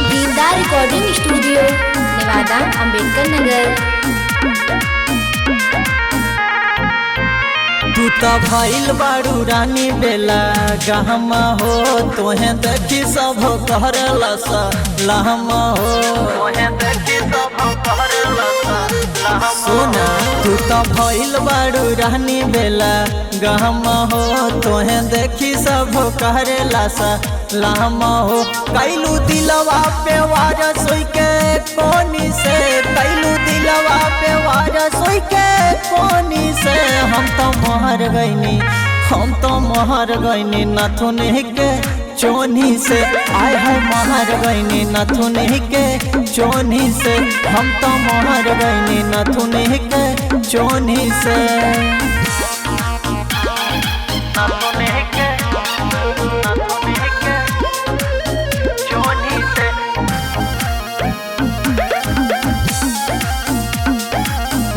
दीदार recording studio Newada Ambedkar Nagar. तू तो भइल बारू रानी बेला गहमा हो, तोहे देखी सब कहरलस लहमा हो। सुना तू तो भइल बारू रानी बेला गहमा हो, तोहे देखी सब कहरलस लहमा हो। कैलू दिलवा पे वार सोई के कोनी से, कैलू दिलवा पे वार सोई के कोनी से। हम तो मोहर गईनी, हम तो मोहर गईनी नथुन के चोनी से। आय है मोहर गईनी नथुन के चोनी से। हम तो मोहर गईनी नथुन के चोनी से।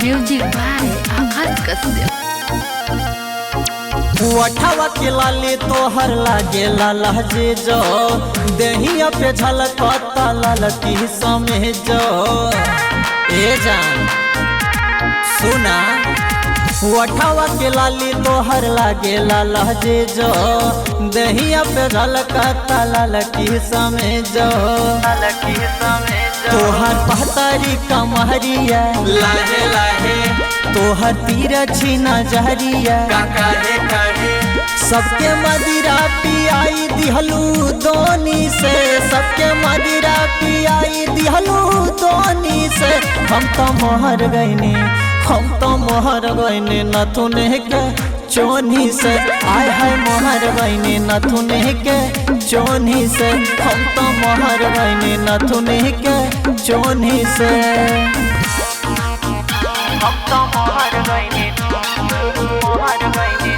म्यूजिक बाय आकाश कश्यप। उठावा के लाली तोहर लागे लाला जे जो, देहिया पे झलकता ललकी समय जो। ए जान सुना उठावा के लाली तोहर लागे लाला जे जो, देहिया पे झलकता ललकी समय जो। तोहर पहतारी कमहरिया लाहे लाहे, तोहर तीर छीना जहरिया सबके मदिरा पियाई दिहलू दोनी से, सबके मदिरा पियाई दिहलू दोनी से। हम तो मोहर गईनी, हम तो मोहर गईनी नथुन के चोनी से। आय है मोहर गईनी नथुन के चोनी से। हम तो मोहर गईनी नथुन के चोनी से। हम तो मोहर गईनी, मोहर गईनी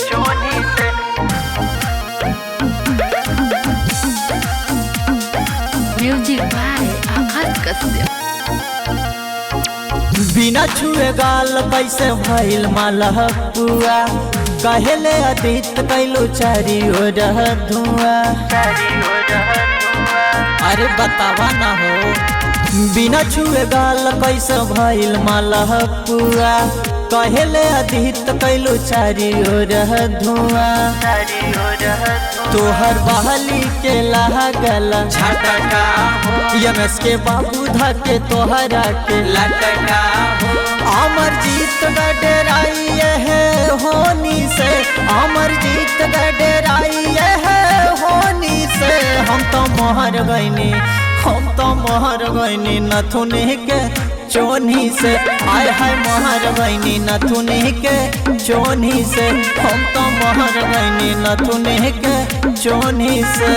चोनी से। म्यूजिक बाय आकाश कश्यप। बिना छुए गाल कैसे भइल मालपुआ, कहेले अतीत कैलू चारी ओर धुआं। अरे बतावा ना हो, बिना छुए गाल कैसे भइल मालपुआ, कहेले अतीत कैलू चारी ओर धुआं। तोहर बहली के लागल झटका हो, यमस के बाबू धके तोहरा के लटका हो। अमर जीत गडराई है होनी से, अमर जीत गडराई है होनी से। हम तो मोहर गईनी, हम तो मोहर गईनी नथुन के चोनी से। आय है मोहर गईनी नथुन के चोनी से। हम तो मोहर गईनी नथुन के चोनी से।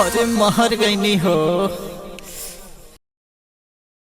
अरे मोहर गईनी हो।